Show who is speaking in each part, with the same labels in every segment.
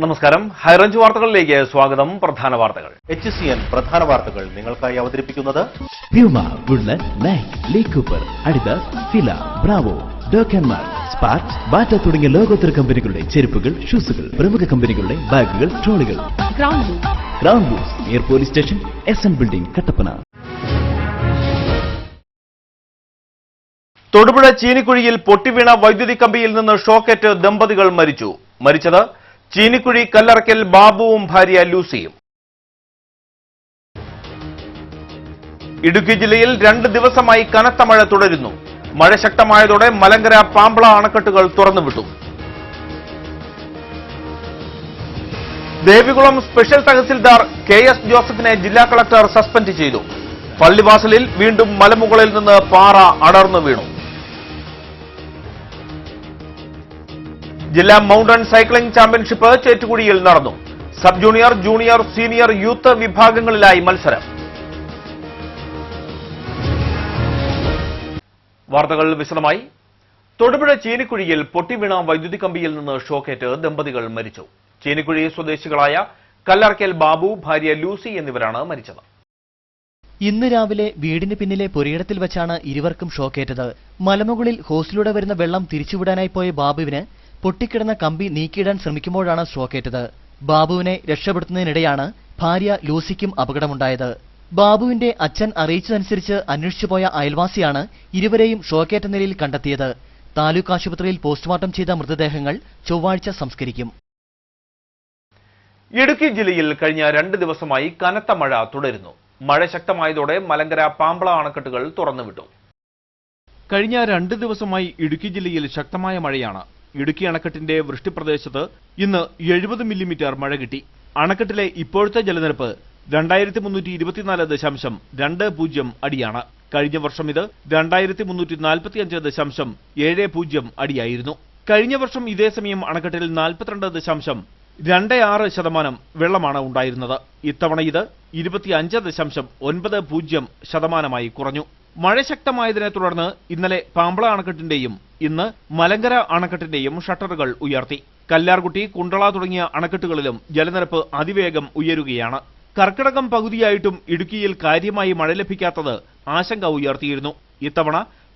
Speaker 1: നമസ്കാരം. ഹൈറേഞ്ച് വാർത്തകളിലേക്ക് സ്വാഗതം. പ്രധാന വാർത്തകൾ.
Speaker 2: HCN പ്രധാന വാർത്തകൾ നിങ്ങൾക്കായി അവതരിപ്പിക്കുന്നത്
Speaker 3: Puma, Woodland, Nike, Lee Cooper, Adidas, Fila, Bravo, ഡോക്കന്മാർ, സ്പാർക്ക്, ബാറ്റ തുടങ്ങിയ ലോകോത്തര കമ്പനികളുടെ ചെരുപ്പുകൾ, ഷൂസുകൾ, പ്രമുഖ കമ്പനികളുടെ ബാഗുകൾ, ട്രോളികൾ. Ground boots near police station, SN building, Kattappana.
Speaker 1: Thodupuzha ചീനിക്കുഴിയിൽ പൊട്ടിവീണ വൈദ്യുതി കമ്പിയിൽ നിന്ന് ഷോക്കേറ്റ് ദമ്പതികൾ മരിച്ചു. മരിച്ചത് ചീനിക്കുഴി കല്ലറക്കൽ ബാബുവും ഭാര്യ ലൂസിയും. ഇടുക്കി ജില്ലയിൽ 2 ദിവസമായി കനത്ത മഴ തുടരുന്നു. മഴ ശക്തമായതോടെ മലങ്കര, പാമ്പള അണക്കെട്ടുകൾ തുറന്നുവിട്ടു. ദേവികുളം സ്പെഷ്യൽ തഹസിൽദാർ KS ജോസഫിനെ ജില്ലാ കളക്ടർ സസ്പെൻഡ് ചെയ്തു. പള്ളിവാസലിൽ വീണ്ടും മലമുകളിൽ നിന്ന് പാറ അടർന്നു വീണു. ജില്ലാ മൗണ്ടൻ സൈക്ലിംഗ് ചാമ്പ്യൻഷിപ്പ് ചേറ്റുകുഴിയിൽ നടന്നു. Sub junior, junior, senior, youth വിഭാഗങ്ങളിലായി മത്സരം. വാർത്തകൾ വിശദമായി. തൊടുപുഴ ചീനിക്കുഴിയിൽ പൊട്ടിവീണ വൈദ്യുതി കമ്പിയിൽ നിന്ന് ഷോക്കേറ്റ് ദമ്പതികൾ മരിച്ചു. ചീനിക്കുഴി സ്വദേശികളായ കല്ലറക്കൽ ബാബു, ഭാര്യ ലൂസി എന്നിവരാണ് മരിച്ചത്.
Speaker 4: ഇന്ന് രാവിലെ വീടിന് പിന്നിലെ പുരയിടത്തിൽ വെച്ചാണ് ഇരുവർക്കും ഷോക്കേറ്റത്. മലമുകളിൽ ഹോസിലൂടെ വരുന്ന വെള്ളം തിരിച്ചുവിടാനായി പോയ ബാബുവിന് പൊട്ടിക്കിടന്ന കമ്പി നീക്കിയിടാൻ ശ്രമിക്കുമ്പോഴാണ് ഷോക്കേറ്റത്. ബാബുവിനെ രക്ഷപ്പെടുത്തുന്നതിനിടെയാണ് ഭാര്യ ലൂസിക്കും അപകടമുണ്ടായത്. ബാബുവിന്റെ അച്ഛൻ അറിയിച്ചതനുസരിച്ച് അന്വേഷിച്ചുപോയ അയൽവാസിയാണ് ഇരുവരെയും ഷോക്കേറ്റ നിലയിൽ കണ്ടെത്തിയത്. താലൂക്ക് ആശുപത്രിയിൽ പോസ്റ്റ്മോർട്ടം ചെയ്ത മൃതദേഹങ്ങൾ ചൊവ്വാഴ്ച സംസ്കരിക്കും.
Speaker 1: ഇടുക്കി ജില്ലയിൽ കഴിഞ്ഞ 2 ദിവസമായി കനത്ത മഴ തുടരുന്നു. മഴ ശക്തമായതോടെ മലങ്കര, പാമ്പള അണക്കെട്ടുകൾ തുറന്നുവിട്ടു. കഴിഞ്ഞ 2 ദിവസമായി ഇടുക്കി ജില്ലയിൽ ശക്തമായ മഴയാണ്. ഇടുക്കി അണക്കെട്ടിന്റെ വൃഷ്ടിപ്രദേശത്ത് ഇന്ന് 70 മില്ലിമീറ്റർ മഴ കിട്ടി. അണക്കെട്ടിലെ ഇപ്പോഴത്തെ ജലനിരപ്പ് 2324.20 അടിയാണ്. കഴിഞ്ഞ വർഷം ഇത് 2345.70 അടിയായിരുന്നു. കഴിഞ്ഞ വർഷം ഇതേ സമയം അണക്കെട്ടിൽ 42.26% വെള്ളമാണ് ഉണ്ടായിരുന്നത്. ഇത്തവണ ഇത് 25.90% കുറഞ്ഞു. മഴ ശക്തമായതിനെ തുടർന്ന് ഇന്നലെ പാമ്പള അണക്കെട്ടിന്റെയും ഇന്ന് മലങ്കര അണക്കെട്ടിന്റെയും ഷട്ടറുകൾ ഉയർത്തി. കല്ലാർകുട്ടി, കുണ്ടള തുടങ്ങിയ അണക്കെട്ടുകളിലും ജലനിരപ്പ് അതിവേഗം ഉയരുകയാണ്. കർക്കിടകം പകുതിയായിട്ടും ഇടുക്കിയിൽ കാര്യമായി മഴ ലഭിക്കാത്തത് ആശങ്ക ഉയർത്തിയിരുന്നു. ഇത്തവണ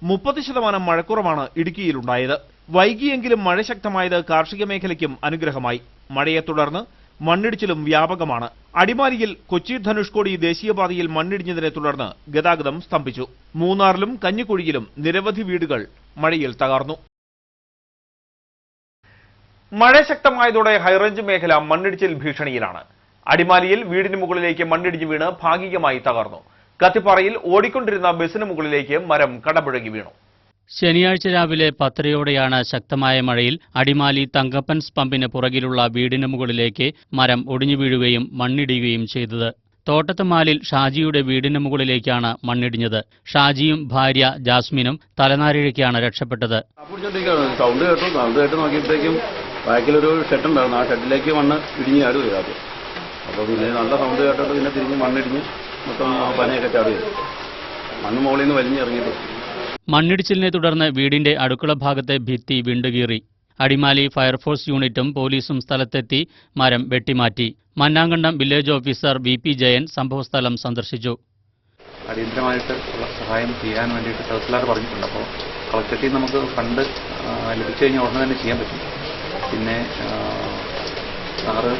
Speaker 1: 30% മഴക്കുറവാണ് ഇടുക്കിയിലുണ്ടായത്. വൈകിയെങ്കിലും മഴ ശക്തമായത് കാർഷിക മേഖലയ്ക്കും അനുഗ്രഹമായി. മഴയെ തുടർന്ന് മണ്ണിടിച്ചിലും വ്യാപകമാണ്. അടിമാലിയിൽ കൊച്ചി ധനുഷ്കോടി ദേശീയപാതയിൽ മണ്ണിടിഞ്ഞതിനെ തുടർന്ന് ഗതാഗതം സ്തംഭിച്ചു. മൂന്നാറിലും കഞ്ഞിക്കുഴിയിലും നിരവധി വീടുകൾ മഴയിൽ തകർന്നു. മഴ ശക്തമായതോടെ ഹൈറേഞ്ച് മേഖല മണ്ണിടിച്ചിൽ ഭീഷണിയിലാണ്. അടിമാലിയിൽ വീടിന് മുകളിലേക്ക് മണ്ണിടിഞ്ഞു വീണ് ഭാഗികമായി തകർന്നു. കത്തിപ്പാറയിൽ ഓടിക്കൊണ്ടിരുന്ന ബസിന് മുകളിലേക്ക് മരം കടപുഴകി വീണു.
Speaker 5: ശനിയാഴ്ച രാവിലെ 10:30യോടെയാണ് ശക്തമായ മഴയിൽ അടിമാലി തങ്കപ്പൻസ് പമ്പിന് പുറകിലുള്ള വീടിന് മുകളിലേക്ക് മരം ഒടിഞ്ഞു വീഴുകയും മണ്ണിടിയുകയും ചെയ്തത്. തോട്ടത്തുമാലിൽ ഷാജിയുടെ വീടിന് മുകളിലേക്കാണ് മണ്ണിടിഞ്ഞത്. ഷാജിയും ഭാര്യ ജാസ്മിനും തലനാരിഴയ്ക്കാണ് രക്ഷപ്പെട്ടത്.
Speaker 6: സൗണ്ട് കേട്ട് നോക്കിയപ്പോഴേക്കും ബാക്കിലൊരു ഷെഡ് ഉണ്ടായിരുന്നു. ആ ഷെഡിലേക്ക് മണ്ണ് ഇടിഞ്ഞ് ചാടുകയും ആദ്യം. അപ്പോൾ പിന്നെ നല്ല സൗണ്ട് കേട്ടിട്ട് പിന്നെ തിരിഞ്ഞ് മണ്ണിടിഞ്ഞ് മൊത്തം പനയൊക്കെ ചാടുകയും മണ്ണ് മുകളിൽ നിന്ന് വലിഞ്ഞിറങ്ങിയിട്ട്.
Speaker 5: മണ്ണിടിച്ചിലിനെ തുടർന്ന് വീടിന്റെ അടുക്കള ഭാഗത്തെ ഭിത്തി വിണ്ടുകീറി. അടിമാലി ഫയർഫോഴ്സ് യൂണിറ്റും പോലീസും സ്ഥലത്തെത്തി മരം വെട്ടിമാറ്റി. Mannamkandam village officer VP Jayan സംഭവസ്ഥലം സന്ദർശിച്ചു.
Speaker 7: അടിയന്തരമായിട്ട് ഉള്ള സഹായം ചെയ്യാൻ വേണ്ടിയിട്ട് തഹസിൽദാർ പറഞ്ഞിട്ടുണ്ട്. അപ്പോൾ കളക്ടറേറ്റിൽ നമുക്ക് ഫണ്ട് ലഭിച്ചു കഴിഞ്ഞാൽ ഉടനെ തന്നെ ചെയ്യാൻ പറ്റും. പിന്നെ സാറ്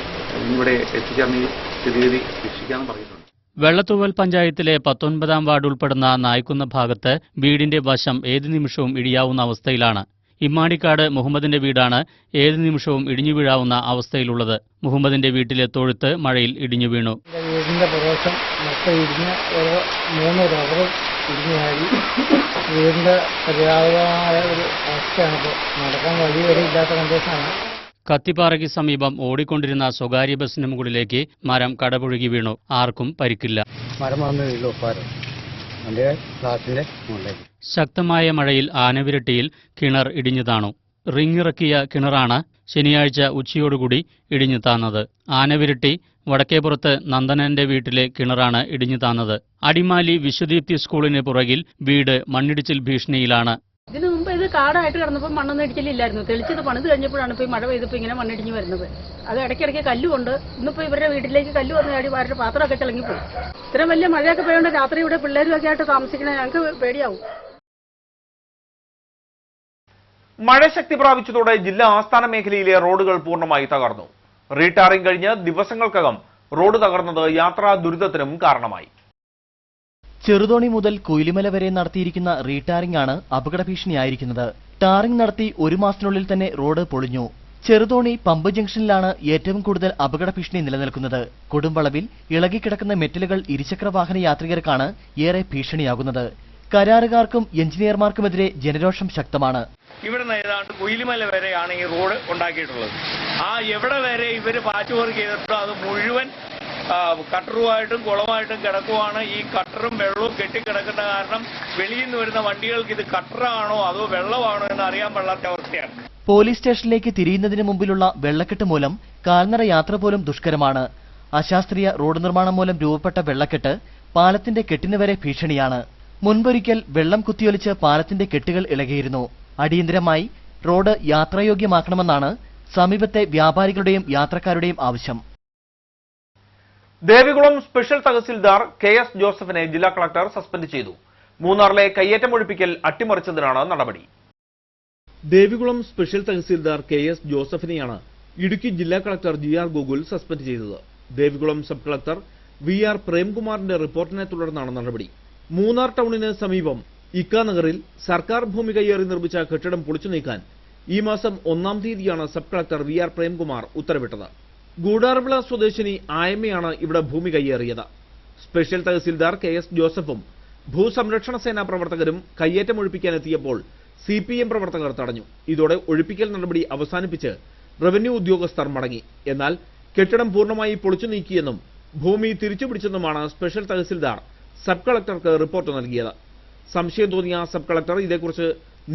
Speaker 7: ഇവിടെ എത്തിച്ചേർന്ന് ഈ സ്ഥിതിഗതി രക്ഷിക്കാമെന്ന് പറഞ്ഞിട്ടുണ്ട്.
Speaker 5: വെള്ളത്തൂവൽ പഞ്ചായത്തിലെ 19-ാം വാർഡ് ഉൾപ്പെടുന്ന നായ്ക്കുന്ന ഭാഗത്ത് വീടിന്റെ വശം ഏതു നിമിഷവും ഇടിയാവുന്ന അവസ്ഥയിലാണ്. ഇമ്മാടിക്കാട് മുഹമ്മദിന്റെ വീടാണ് ഏതു നിമിഷവും ഇടിഞ്ഞു വീഴാവുന്ന അവസ്ഥയിലുള്ളത്. മുഹമ്മദിന്റെ വീട്ടിലെ തൊഴുത്ത് മഴയിൽ ഇടിഞ്ഞു വീണു.
Speaker 8: വീടിന്റെ പ്രദേശം മൊത്തം ഇടിഞ്ഞ് 3 റബ്ബർ ഇടിഞ്ഞു ചാടി. വീടിന്റെ പര്യാപ്തമായ ഒരു അവസ്ഥയാണ്. ഇപ്പോൾ നടക്കാൻ വഴി വരെ ഇല്ലാത്ത കണ്ടീഷനാണ്.
Speaker 5: കത്തിപ്പാറയ്ക്ക് സമീപം ഓടിക്കൊണ്ടിരുന്ന സ്വകാര്യ ബസിന് മുകളിലേക്ക് മരം കടപുഴകി വീണു. ആർക്കും പരിക്കില്ല. ശക്തമായ മഴയിൽ ആനവിരട്ടിയിൽ കിണർ ഇടിഞ്ഞു താണു. റിങ്ങിറക്കിയ കിണറാണ് ശനിയാഴ്ച ഉച്ചയോടുകൂടി ഇടിഞ്ഞു താന്നത്. ആനവിരട്ടി വടക്കേപ്പുറത്ത് നന്ദനന്റെ വീട്ടിലെ കിണറാണ് ഇടിഞ്ഞു താന്നത്. അടിമാലി വിശ്വദീപ്തി സ്കൂളിന് പുറകിൽ വീട് മണ്ണിടിച്ചിൽ ഭീഷണിയിലാണ്.
Speaker 9: ഇതിനു മുമ്പ് ഇത് കാടായിട്ട് കിടന്നപ്പോൾ മണ്ണൊന്നും ഇടിച്ചില്ലായിരുന്നു. തെളിച്ചത് പണിത് കഴിഞ്ഞപ്പോഴാണ് ഇപ്പോൾ ഈ മഴ പെയ്തപ്പോൾ ഇങ്ങനെ മണ്ണിടിഞ്ഞ് വരുന്നത്. അത് ഇടയ്ക്കിടയ്ക്ക് കല്ലുകൊണ്ട് ഇന്നിപ്പോൾ ഇവരുടെ വീട്ടിലേക്ക് കല്ല് വന്ന് ചാടി വാരുടെ പാത്രമൊക്കെ തിളങ്ങിപ്പോയി. ഇത്രയും വലിയ മഴയൊക്കെ പെയ്യുകൊണ്ട് രാത്രി ഇവിടെ പിള്ളേരുമൊക്കെ ആയിട്ട് താമസിക്കണേ ഞങ്ങൾക്ക് പേടിയാവും.
Speaker 1: മഴ ശക്തി പ്രാപിച്ചതോടെ ജില്ലാ ആസ്ഥാന മേഖലയിലെ റോഡുകൾ പൂർണ്ണമായി തകർന്നു. റീടാറിംഗ് കഴിഞ്ഞ് ദിവസങ്ങൾക്കകം റോഡ് തകർന്നത് യാത്രാ ദുരിതത്തിനും കാരണമായി.
Speaker 4: ചെറുതോണി മുതൽ കൊയിലിമല വരെ നടത്തിയിരിക്കുന്ന റീടാറിംഗ് ആണ് അപകട ഭീഷണിയായിരിക്കുന്നത്. ടാറിംഗ് നടത്തി 1 മാസത്തിനുള്ളിൽ തന്നെ റോഡ് പൊളിഞ്ഞു. ചെറുതോണി പമ്പ് ജംഗ്ഷനിലാണ് ഏറ്റവും കൂടുതൽ അപകട ഭീഷണി നിലനിൽക്കുന്നത്. കൊടുംവളവിൽ ഇളകിക്കിടക്കുന്ന മെറ്റലുകൾ ഇരുചക്ര വാഹന യാത്രികർക്കാണ് ഏറെ ഭീഷണിയാകുന്നത്. കരാറുകാർക്കും എഞ്ചിനീയർമാർക്കുമെതിരെ ജനരോഷം ശക്തമാണ്.
Speaker 10: ഇവിടുന്ന് ഏതാണ്ട് കൊയിലിമല വരെയാണ് ഈ റോഡ് ഉണ്ടാക്കിയിട്ടുള്ളത്. എവിടെ വരെ ഇവർ പാച്ച് വർക്ക് ചെയ്തിട്ടോ അത് മുഴുവൻ കട്ടറുമായിട്ടും കുളമായിട്ടും കിടക്കുവാണ്. ഈ കട്ടറും വെള്ളവും കെട്ടിക്കിടക്കുന്ന കാരണം വെളിയിൽ നിന്ന് വരുന്ന വണ്ടികൾക്ക് ഇത് കട്ടറാണോ അതോ വെള്ളമാണോ എന്ന് അറിയാൻ പാടില്ലാത്ത അവസ്ഥയാണ്.
Speaker 4: പോലീസ് സ്റ്റേഷനിലേക്ക് തിരിയുന്നതിന് മുമ്പിലുള്ള വെള്ളക്കെട്ട് മൂലം കാൽനട യാത്ര പോലും ദുഷ്കരമാണ്. അശാസ്ത്രീയ റോഡ് നിർമ്മാണം മൂലം രൂപപ്പെട്ട വെള്ളക്കെട്ട് പാലത്തിന്റെ കെട്ടിന് വരെ ഭീഷണിയാണ്. മുൻപൊരിക്കൽ വെള്ളം കുത്തിയൊലിച്ച് പാലത്തിന്റെ കെട്ടുകൾ ഇളകിയിരുന്നു. അടിയന്തരമായി റോഡ് യാത്രായോഗ്യമാക്കണമെന്നാണ് സമീപത്തെ വ്യാപാരികളുടെയും യാത്രക്കാരുടെയും ആവശ്യം.
Speaker 1: ദേവികുളം സ്പെഷ്യൽ തഹസിൽദാർ KS ജോസഫിനെ ജില്ലാ കളക്ടർ സസ്പെൻഡ് ചെയ്തു. മൂന്നാറിലെ കയ്യേറ്റം ഒഴിപ്പിക്കൽ അട്ടിമറിച്ചതിനാണ് നടപടി. ദേവികുളം സ്പെഷ്യൽ തഹസിൽദാർ KS ജോസഫിനെയാണ് ഇടുക്കി ജില്ലാ കളക്ടർ GR ഗോകുൽ സസ്പെൻഡ് ചെയ്തത്. ദേവികുളം സബ് കളക്ടർ VR പ്രേംകുമാറിന്റെ റിപ്പോർട്ടിനെ തുടർന്നാണ് നടപടി. മൂന്നാർ ടൗണിന് സമീപം ഇക്ക നഗറിൽ സർക്കാർ ഭൂമി കയ്യേറി നിർമ്മിച്ച കെട്ടിടം പൊളിച്ചു നീക്കാൻ ഈ മാസം 1-ാം തീയതിയാണ് സബ് കളക്ടർ VR പ്രേംകുമാർ ഉത്തരവിട്ടത്. ഗൂഡാർവിള സ്വദേശിനി ആയമ്മയാണ് ഇവിടെ ഭൂമി കയ്യേറിയത്. സ്പെഷ്യൽ തഹസിൽദാർ KS ജോസഫും ഭൂസംരക്ഷണ സേനാ പ്രവർത്തകരും കയ്യേറ്റം ഒഴിപ്പിക്കാനെത്തിയപ്പോൾ CPM പ്രവർത്തകർ തടഞ്ഞു. ഇതോടെ ഒഴിപ്പിക്കൽ നടപടി അവസാനിപ്പിച്ച് റവന്യൂ ഉദ്യോഗസ്ഥർ മടങ്ങി. എന്നാൽ കെട്ടിടം പൂർണ്ണമായി പൊളിച്ചു നീക്കിയെന്നും ഭൂമി തിരിച്ചുപിടിച്ചെന്നുമാണ് സ്പെഷ്യൽ തഹസിൽദാർ സബ് കളക്ടർക്ക് റിപ്പോർട്ട് നൽകിയത്. സംശയം തോന്നിയ സബ് കളക്ടർ ഇതേക്കുറിച്ച്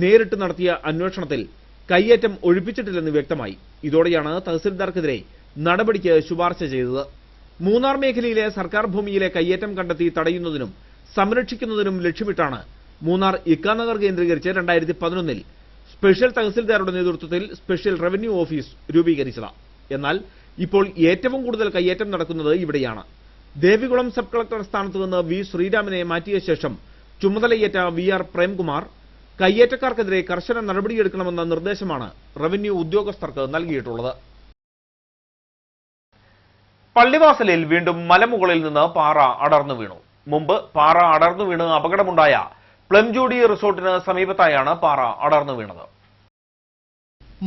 Speaker 1: നേരിട്ട് നടത്തിയ അന്വേഷണത്തിൽ കയ്യേറ്റം ഒഴിപ്പിച്ചിട്ടില്ലെന്ന് വ്യക്തമായി. ഇതോടെയാണ് തഹസിൽദാർക്കെതിരെ നടപടിക്ക് ശുപാർശ ചെയ്തത്. മൂന്നാർ മേഖലയിലെ സർക്കാർ ഭൂമിയിലെ കയ്യേറ്റം കണ്ടെത്തി തടയുന്നതിനും സംരക്ഷിക്കുന്നതിനും ലക്ഷ്യമിട്ടാണ് മൂന്നാർ ഇക്കാനഗർ കേന്ദ്രീകരിച്ച് 2011-ൽ സ്പെഷ്യൽ തഹസിൽദാരുടെ നേതൃത്വത്തിൽ സ്പെഷ്യൽ റവന്യൂ ഓഫീസ് രൂപീകരിച്ചത്. എന്നാൽ ഇപ്പോൾ ഏറ്റവും കൂടുതൽ കയ്യേറ്റം നടക്കുന്നത് ഇവിടെയാണ്. ദേവികുളം സബ് കളക്ടർ സ്ഥാനത്ത് നിന്ന് V ശ്രീരാമിനെ മാറ്റിയ ശേഷം ചുമതലയേറ്റ VR പ്രേംകുമാർ കയ്യേറ്റക്കാർക്കെതിരെ കർശന നടപടിയെടുക്കണമെന്ന നിർദ്ദേശമാണ് റവന്യൂ ഉദ്യോഗസ്ഥർക്ക് നൽകിയിട്ടുള്ളത്. പള്ളിവാസലിൽ വീണ്ടും മലമുകളിൽ നിന്ന് പാറ അടർന്നു വീണു. മുമ്പ് പാറ അടർന്നു വീണ് അപകടമുണ്ടായ പ്ലംജൂഡി റിസോർട്ടിന് സമീപത്തായാണ് പാറ അടർന്നു വീണത്.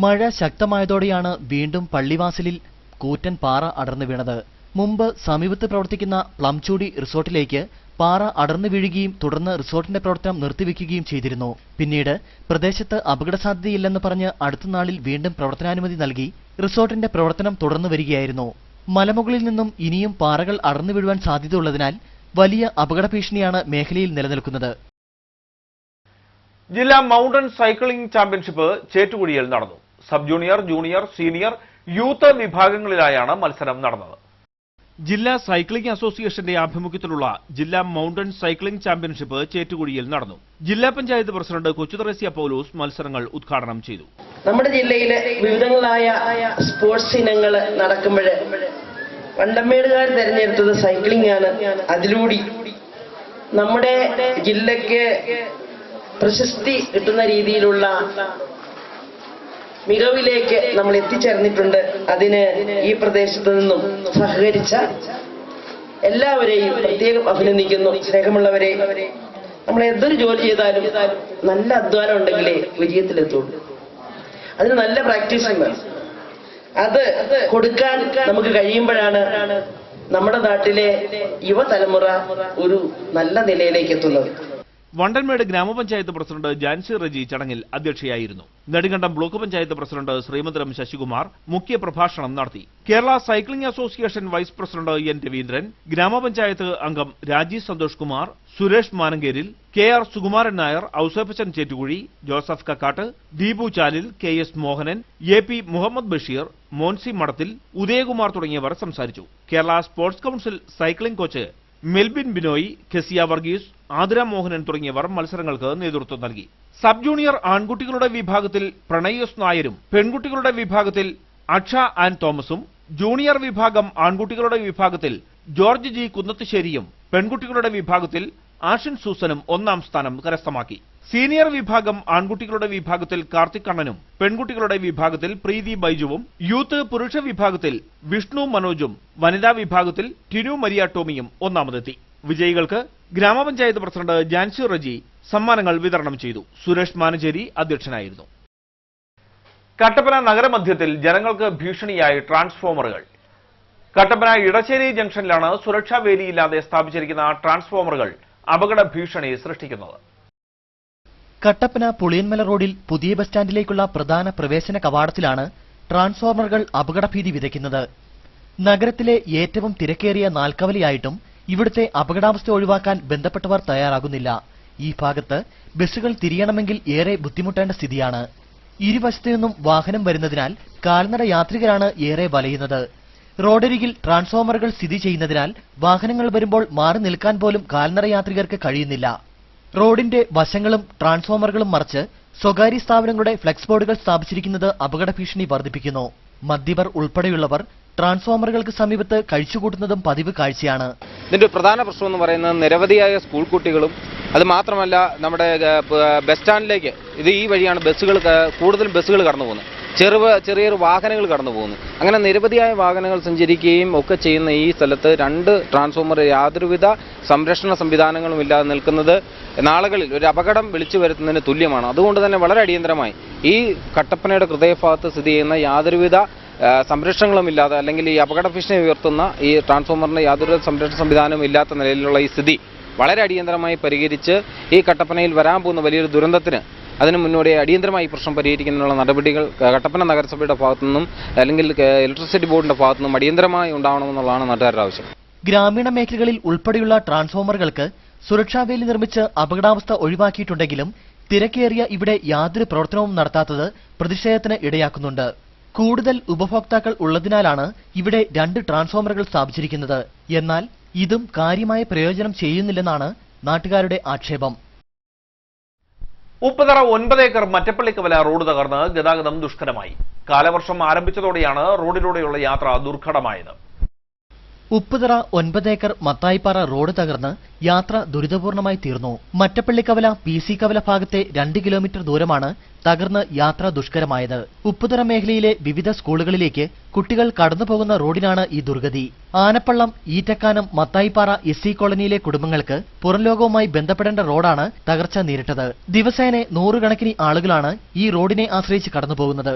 Speaker 4: മഴ ശക്തമായതോടെയാണ് വീണ്ടും പള്ളിവാസലിൽ കൂറ്റൻ പാറ അടർന്നു വീണത്. മുമ്പ് സമീപത്ത് പ്രവർത്തിക്കുന്ന പ്ലംചൂടി റിസോർട്ടിലേക്ക് പാറ അടർന്നു വീഴുകയും തുടർന്ന് റിസോർട്ടിന്റെ പ്രവർത്തനം നിർത്തിവെക്കുകയും ചെയ്തിരുന്നു. പിന്നീട് പ്രദേശത്ത് അപകടസാധ്യതയില്ലെന്ന് പറഞ്ഞ് അടുത്ത നാളിൽ വീണ്ടും പ്രവർത്തനാനുമതി നൽകി റിസോർട്ടിന്റെ പ്രവർത്തനം തുടർന്നു വരികയായിരുന്നു. മലമുകളിൽ നിന്നും ഇനിയും പാറകൾ അടർന്നു വീഴുവാൻ സാധ്യതയുള്ളതിനാൽ വലിയ അപകട ഭീഷണിയാണ് മേഖലയിൽ നിലനിൽക്കുന്നത്.
Speaker 1: ജില്ലാ മൗണ്ടൻ സൈക്ലിംഗ് ചാമ്പ്യൻഷിപ്പ് ചേറ്റുകുഴിയിൽ നടന്നു. Sub junior, junior, senior, youth വിഭാഗങ്ങളിലായാണ് മത്സരം നടന്നത്. ജില്ലാ സൈക്ലിംഗ് അസോസിയേഷന്റെ ആഭിമുഖ്യത്തിലുള്ള ജില്ലാ മൗണ്ടൻ സൈക്ലിംഗ് ചാമ്പ്യൻഷിപ്പ് ചേറ്റുകുഴിയിൽ നടന്നു. ജില്ലാ പഞ്ചായത്ത് പ്രസിഡന്റ് കൊച്ചുതറേസ്യ പൗലോസ് മത്സരങ്ങൾ ഉദ്ഘാടനം ചെയ്തു.
Speaker 11: നമ്മുടെ ജില്ലയിലെ വിവിധങ്ങളായ സ്പോർട്സ് ഇനങ്ങൾ നടക്കുമ്പോൾ വണ്ടമേടുകാർ തെരഞ്ഞെടുത്തത് സൈക്ലിംഗ് ആണ്. അതിലൂടെ നമ്മുടെ ജില്ലയ്ക്ക് പ്രശസ്തി കിട്ടുന്ന രീതിയിലുള്ള മികവിലേക്ക് നമ്മൾ എത്തിച്ചേർന്നിട്ടുണ്ട്. അതിന് ഈ പ്രദേശത്ത് നിന്നും സഹകരിച്ച എല്ലാവരെയും പ്രത്യേകം അഭിനന്ദിക്കുന്നു. സ്നേഹമുള്ളവരെ, നമ്മൾ എന്തൊരു ജോലി ചെയ്താലും നല്ല അധ്വാനം ഉണ്ടെങ്കിലേ വിജയത്തിലെത്തുള്ളൂ. അതിന് നല്ല പ്രാക്ടീസ് വേണം. അത് കൊടുക്കാൻ നമുക്ക് കഴിയുമ്പോഴാണ് നമ്മുടെ നാട്ടിലെ യുവതലമുറ ഒരു നല്ല നിലയിലേക്ക് എത്തുന്നത്.
Speaker 1: വണ്ടൻമേട് ഗ്രാമപഞ്ചായത്ത് പ്രസിഡന്റ് ജാൻസി റജി ചടങ്ങിൽ അധ്യക്ഷയായിരുന്നു. നെടുങ്കണ്ടം ബ്ലോക്ക് പഞ്ചായത്ത് പ്രസിഡന്റ് ശ്രീമന്ദിരം ശശികുമാർ മുഖ്യ പ്രഭാഷണം നടത്തി. Kerala cycling association vice president N Raveendran, gramapanchayat അംഗം Rajeev Santhosh Kumar, Suresh Manankeril, KR Sukumaran Nair, Ouseppachan Chettukuzhi, Joseph Kakkattu, Deepu Chalil, KS Mohanan, AP Muhammad Basheer, Monsi Madathil, Udayakumar തുടങ്ങിയവർ സംസാരിച്ചു. Kerala sports council cycling coach Melbin Binoy, Kezia Varghese, Athira Mohanan തുടങ്ങിയവർ മത്സരങ്ങൾക്ക് നേതൃത്വം നൽകി. സബ് ജൂനിയർ ആൺകുട്ടികളുടെ വിഭാഗത്തിൽ പ്രണയ് നായരും പെൺകുട്ടികളുടെ വിഭാഗത്തിൽ അക്ഷ ആൻ തോമസും, ജൂനിയർ വിഭാഗം ആൺകുട്ടികളുടെ വിഭാഗത്തിൽ ജോർജ് ജി കുന്നത്തുശ്ശേരിയും പെൺകുട്ടികളുടെ വിഭാഗത്തിൽ ആഷിൻ സൂസനും ഒന്നാം സ്ഥാനം കരസ്ഥമാക്കി. സീനിയർ വിഭാഗം ആൺകുട്ടികളുടെ വിഭാഗത്തിൽ കാർത്തിക് കണ്ണനും പെൺകുട്ടികളുടെ വിഭാഗത്തിൽ പ്രീതി ബൈജുവും, യൂത്ത് പുരുഷ വിഭാഗത്തിൽ വിഷ്ണു മനോജും, വനിതാ വിഭാഗത്തിൽ ടിനു മരിയ ടോമിയും ഒന്നാമതെത്തി. വിജയികൾക്ക് ഗ്രാമപഞ്ചായത്ത് പ്രസിഡന്റ് ജാൻസി റജി സമ്മാനങ്ങൾ വിതരണം ചെയ്തു. സുരേഷ് മാനഞ്ചേരി അധ്യക്ഷനായിരുന്നു. കട്ടപ്പന നഗരമധ്യത്തിൽ ജനങ്ങൾക്ക് ഭീഷണിയായി ട്രാൻസ്ഫോമറുകൾ. കട്ടപ്പന ഇടശ്ശേരി ജംഗ്ഷനിലാണ് സുരക്ഷാ വേലിയില്ലാതെ സ്ഥാപിച്ചിരിക്കുന്ന ട്രാൻസ്ഫോമറുകൾ അപകട ഭീഷണി സൃഷ്ടിക്കുന്നത്.
Speaker 4: കട്ടപ്പന പുളിയൻമല റോഡിൽ പുതിയ ബസ് സ്റ്റാൻഡിലേക്കുള്ള പ്രധാന പ്രവേശന കവാടത്തിലാണ് ട്രാൻസ്ഫോമറുകൾ അപകടഭീതി വിതയ്ക്കുന്നത്. നഗരത്തിലെ ഏറ്റവും തിരക്കേറിയ നാൽക്കവലയായിട്ടും ഇവിടുത്തെ അപകടാവസ്ഥ ഒഴിവാക്കാൻ ബന്ധപ്പെട്ടവർ തയ്യാറാകുന്നില്ല. ഈ ഭാഗത്ത് ബസ്സുകൾ തിരിയണമെങ്കിൽ ഏറെ ബുദ്ധിമുട്ടേണ്ട സ്ഥിതിയാണ്. ഇരുവശത്തു നിന്നും വാഹനം വരുന്നതിനാൽ കാൽനട യാത്രികരാണ് ഏറെ വലയുന്നത്. റോഡരികിൽ ട്രാൻസ്ഫോമറുകൾ സ്ഥിതി ചെയ്യുന്നതിനാൽ വാഹനങ്ങൾ വരുമ്പോൾ മാറി നിൽക്കാൻ പോലും കാൽനട യാത്രികർക്ക് കഴിയുന്നില്ല. റോഡിന്റെ വശങ്ങളും ട്രാൻസ്ഫോമറുകളും മറിച്ച് സ്വകാര്യ സ്ഥാപനങ്ങളുടെ ഫ്ലെക്സ് ബോർഡുകൾ സ്ഥാപിച്ചിരിക്കുന്നത് അപകട ഭീഷണി വർദ്ധിപ്പിക്കുന്നു. മദ്യപർ ഉൾപ്പെടെയുള്ളവർ ട്രാൻസ്ഫോമറുകൾക്ക് സമീപത്ത് കഴിച്ചുകൂട്ടുന്നതും പതിവ് കാഴ്ചയാണ്.
Speaker 12: ഇതിന്റെ പ്രധാന പ്രശ്നം എന്ന് പറയുന്നത് നിരവധിയായ സ്കൂൾ കുട്ടികളും അത് മാത്രമല്ല നമ്മുടെ ബസ് സ്റ്റാൻഡിലേക്ക് ഈ വഴിയാണ് കൂടുതലും ബസ്സുകൾ കടന്നു പോകുന്നത്. ചെറിയ വാഹനങ്ങൾ കടന്നു പോകുന്നു. അങ്ങനെ നിരവധിയായ വാഹനങ്ങൾ സഞ്ചരിക്കുകയും ഒക്കെ ചെയ്യുന്ന ഈ സ്ഥലത്ത് രണ്ട് ട്രാൻസ്ഫോമർ യാതൊരുവിധ സംരക്ഷണ സംവിധാനങ്ങളും ഇല്ലാതെ നിൽക്കുന്നത് നാളുകളിൽ ഒരു അപകടം വിളിച്ചു വരുത്തുന്നതിന് തുല്യമാണ്. അതുകൊണ്ട് തന്നെ വളരെ അടിയന്തരമായി ഈ കട്ടപ്പനയുടെ ഹൃദയഭാഗത്ത് സ്ഥിതി ചെയ്യുന്ന യാതൊരുവിധ സംരക്ഷണങ്ങളും ഇല്ലാതെ അല്ലെങ്കിൽ ഈ അപകട ഭീഷണി ഉയർത്തുന്ന ഈ ട്രാൻസ്ഫോമറിന് യാതൊരു സംരക്ഷണ സംവിധാനവും ഇല്ലാത്ത നിലയിലുള്ള ഈ സ്ഥിതി വളരെ അടിയന്തരമായി പരിഹരിച്ച് ഈ കട്ടപ്പനയിൽ വരാൻ പോകുന്ന വലിയൊരു ദുരന്തത്തിന് അതിനു മുന്നോടി അടിയന്തരമായി പ്രശ്നം പരിഹരിക്കുന്നതിനുള്ള നടപടികൾ കട്ടപ്പന നഗരസഭയുടെ ഭാഗത്തുനിന്നും അല്ലെങ്കിൽ ഇലക്ട്രിസിറ്റി ബോർഡിന്റെ ഭാഗത്തുനിന്നും അടിയന്തരമായി ഉണ്ടാവണമെന്നുള്ളതാണ് നാട്ടുകാരുടെ ആവശ്യം.
Speaker 4: ഗ്രാമീണ മേഖലകളിൽ ഉൾപ്പെടെയുള്ള ട്രാൻസ്ഫോമറുകൾക്ക് സുരക്ഷാ വേലി നിർമ്മിച്ച് അപകടാവസ്ഥ ഒഴിവാക്കിയിട്ടുണ്ടെങ്കിലും തിരക്കേറിയ ഇവിടെ യാതൊരു പ്രവർത്തനവും നടത്താത്തത് പ്രതിഷേധത്തിന് ഇടയാക്കുന്നുണ്ട്. കൂടുതൽ ഉപഭോക്താക്കൾ ഉള്ളതിനാലാണ് ഇവിടെ 2 ട്രാൻസ്ഫോമറുകൾ സ്ഥാപിച്ചിരിക്കുന്നത്. എന്നാൽ ഇതും കാര്യമായ പ്രയോജനം ചെയ്യുന്നില്ലെന്നാണ് നാട്ടുകാരുടെ ആക്ഷേപം.
Speaker 1: ഉപ്പുതറ 9 ഏക്കർ മറ്റപ്പള്ളിക്കവല റോഡ് തകർന്ന് ഗതാഗതം ദുഷ്കരമായി. കാലവർഷം ആരംഭിച്ചതോടെയാണ് റോഡിലൂടെയുള്ള യാത്ര ദുർഘടമായത്.
Speaker 4: ഉപ്പുതറ 9 ഏക്കർ മത്തായിപ്പാറ റോഡ് തകർന്ന് യാത്ര ദുരിതപൂർണമായി തീർന്നു. മറ്റപ്പള്ളിക്കവല PC കവല ഭാഗത്തെ 2 കിലോമീറ്റർ ദൂരമാണ് തകർന്ന് യാത്ര ദുഷ്കരമായത്. ഉപ്പുതറ മേഖലയിലെ വിവിധ സ്കൂളുകളിലേക്ക് കുട്ടികൾ കടന്നുപോകുന്ന റോഡിനാണ് ഈ ദുർഗതി. ആനപ്പള്ളം, ഈറ്റക്കാനം, മത്തായിപ്പാറ SC കോളനിയിലെ കുടുംബങ്ങൾക്ക് പുറംലോകവുമായി ബന്ധപ്പെടേണ്ട റോഡാണ് തകർച്ച നേരിട്ടത്. ദിവസേന 100 കണക്കിന് ആളുകളാണ് ഈ റോഡിനെ ആശ്രയിച്ച് കടന്നുപോകുന്നത്.